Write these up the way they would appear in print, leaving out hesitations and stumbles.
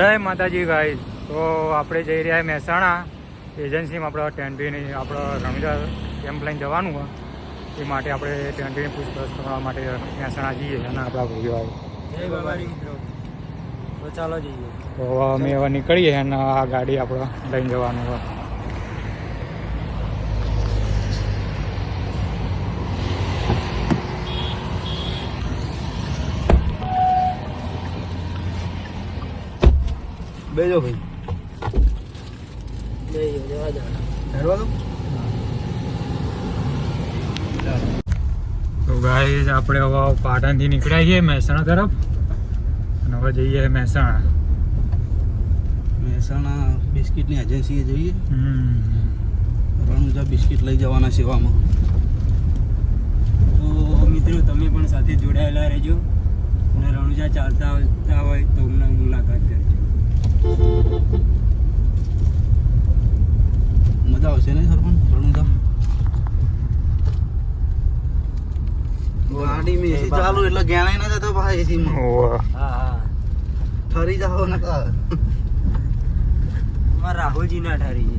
જય માતાજી ગાઈસ. તો આપણે જઈ રહ્યા મહેસાણા એજન્સીમાં આપણે ટેન્ટીની આપણે રણુજા કેમ્પ લઈને જવાનું હોય એ માટે આપણે ટેન્ટીની પૂછપરછ કરવા માટે મહેસાણા જઈએ અને આપણા ભાઈઓ આવે. જય બાબારી મિત્રો. તો ચાલો જઈએ. તો અમે હવે નીકળીએ અને આ ગાડી આપણે લઈને જવાનું હોય. બેજો ભાઈ. જવા દો. તો ગાઈસ આપણે હવે પાટણથી નીકળ્યા છીએ મહેસાણા તરફ અને હવે જઈએ મહેસાણા બિસ્કિટની એજન્સીએ જઈએ. રણુજા બિસ્કિટ લઈ જવાના સેવામાં. તો મિત્રો તમે પણ સાથે જોડાયેલા રહેજો અને રણુજા ચાલતા આવતા હોય તો અમને મુલાકાત કરજો. મજા આવશે ને સરપંચ રણુજા? ગાડી में एसी चालू એટલે ગેણાઈ ના જતો ભાઈ એસી માં. હા ઠરી જાવ ને કા મારા રાહુલજી ના ઠરી છે.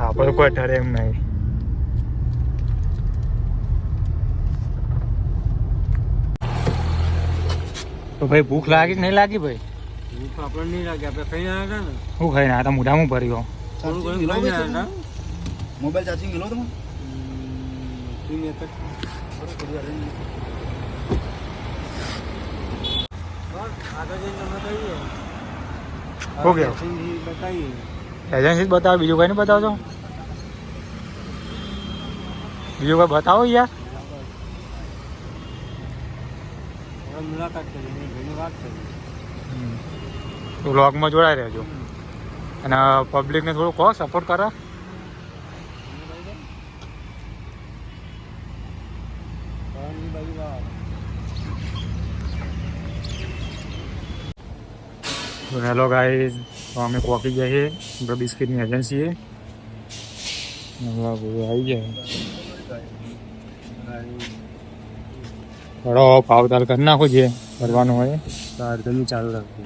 આપણે કોઈ ઠરે એમ નહીં. તો ભાઈ ભૂખ લાગી કે નહીં લાગી ભાઈ? ભૂખ આપણને નહીં લાગે. આપણે ખાઈ આવ્યા હતા ને. શું ખાઈને આ તો મોઢામાં ભર્યો. થોડું ઘણું ખાઈ આવ્યા હતા. મોબાઈલ ચાર્જિંગ મેલો તમે? ઓકે એજન્સી બતાવો, બીજું કઈ નહીં બતાવજો? બીજું કઈ બતાવો યાર. મુલાકાત કરી ઘણી વાત કરી. તો વ્લોગમાં જોડાઈ રહેજો અને પબ્લિકને થોડું કહો સપોર્ટ કરો. હેલો ગાઈઝ, તો અમે પહોંચી ગયા છીએ આપણે બિસ્કિટની એજન્સીએ. આવી ગયા થોડો ભાવતાલ કરી નાખો જે કરવાનું હોય. તમે ચાલુ રાખજો.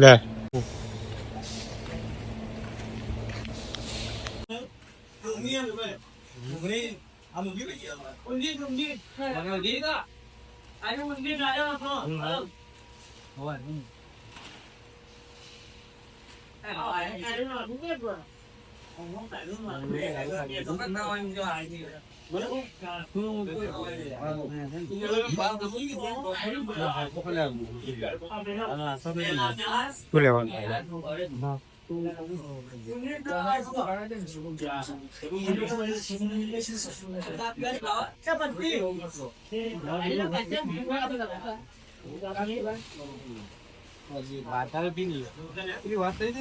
લે શું લેવાનું? વાત થઈ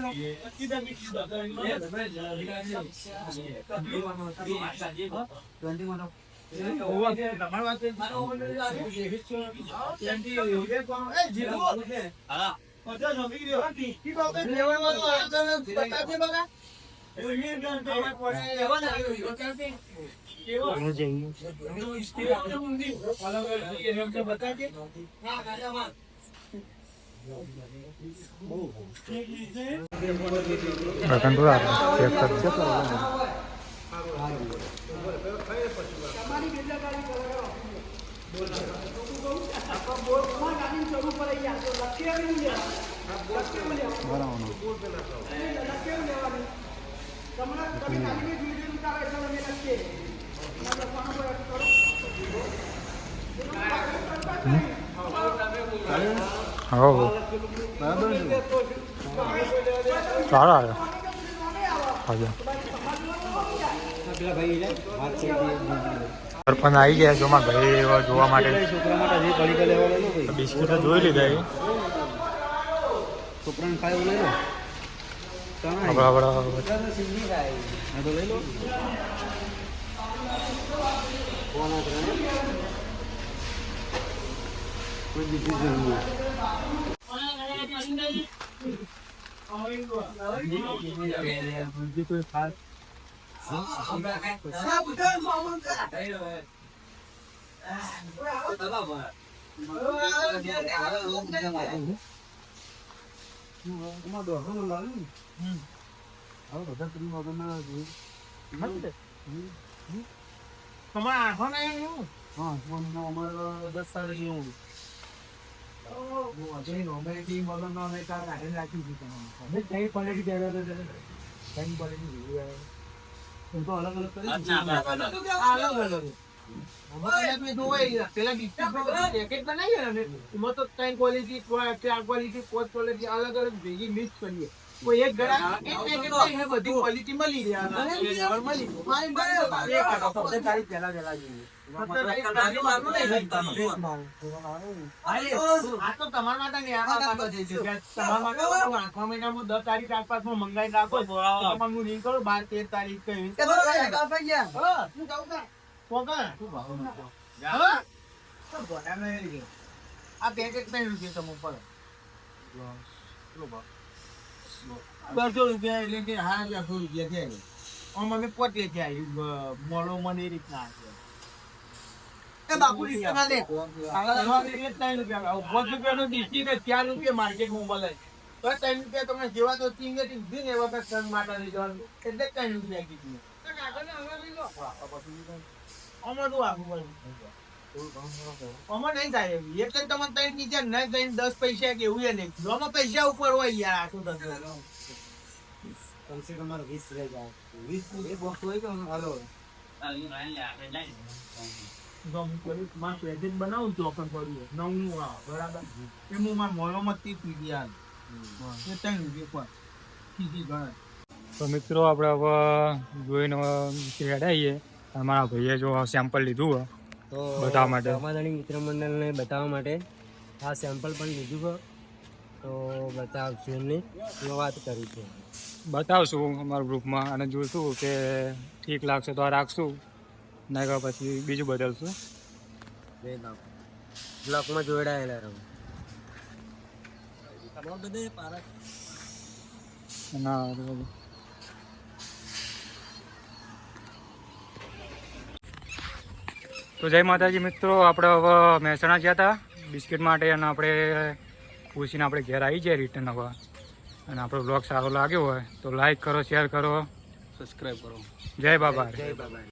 બટન તો ચેક કરજો. હો સારા આવ્યા. સરપંચ આવી ગયા છો મારા ભાઈ જોવા માટે. બિસ્કિટ જોઈ લીધા એ છોકરાને ખાય એવું લઈ લો. લઈ લો. કોઈ બીજું જરૂર કોઈ ખાસ એમાં દોઢો લાવ્યું ને હવે બધા ક્રીમ વગરના જોઈએ. તમારા આંખો નહીં હા ફોન અમારે 10 સાલ જેવું એમ તો અલગ અલગ કરી પેલા પેકેટ બનાવીએ ને એમાં તો 3 ક્વોલિટી 4 ક્વોલિટી 5 ક્વોલિટી અલગ અલગ ભેગી મિક્સ કરીએ. કોઈ એક ગળા એક પેકેટ નહીં હે, બધી ક્વોલિટી મળી રહે. આ તો તમારા માટે નહીં, તમારા માટે આખા મહિનામાં 10 તારીખ આસપાસમાં મંગાવી રાખો. તમારું રિંગ કરો 12-13 તારીખ કઈ આ પેકેટ 3 રૂપિયા તમે ઉપર 200 રૂપિયા એટલે કે 200 રૂપિયા થયા. આમ અમે પોતે થયા મોડો મને એ રીતના એ બાપુ રીતના દે 3 રૂપિયા 5 રૂપિયાનો ડીસી ને 4 રૂપિયા માર્કેટમાં મળે તો 3 રૂપિયા તમે જેવા તો ટીંગે ટીંગ એ વખત સન માટે લઈ જવાનું એટલે 3 રૂપિયા કીધું. આમાં શું આપવું આમાં નહીં થાય એવી એક તમે 3 નીચે નહીં થઈને 10 પૈસા કે એવું નહીં. આમાં પૈસા ઉપર હોય યાર આખું ધંધો કમસે કમ 20 રહી જાય 20 એક બોક્સ હોય કે હાલો બનાવું તો પણ પડ્યું નવનું બરાબર એમાં મારા મોલોમાં 30 રૂપિયા એ 3 રૂપિયા સીધી ગણાય. તો મિત્રો આપણે હવે જોઈને હેડાઈએ. અમારા ભાઈએ જો સેમ્પલ લીધું હોય તો બતાવવા માટે. અમારા મિત્ર મંડળને બતાવવા માટે આ સેમ્પલ પણ લીધું છે તો બતાવશું એમને વાત કરી છે. બતાવશું અમારા ગ્રુપમાં અને જોઈશું કે ઠીક લાગશે તો આ રાખશું, નહીં કે પછી બીજું બદલશું. બ્લોકમાં જોડાયેલા રહો. ના તો જય માતાજી મિત્રો, આપણે હવે મહેસાણા ગયા હતા બિસ્કિટ માટે અને આપણે પૂછીને આપણે ઘેર આવી જાય રિટર્ન હવે. અને આપણો બ્લોગ સારો લાગ્યો હોય તો લાઈક કરો, શેર કરો, સબસ્ક્રાઇબ કરો. જય બાબા. જય બાબા.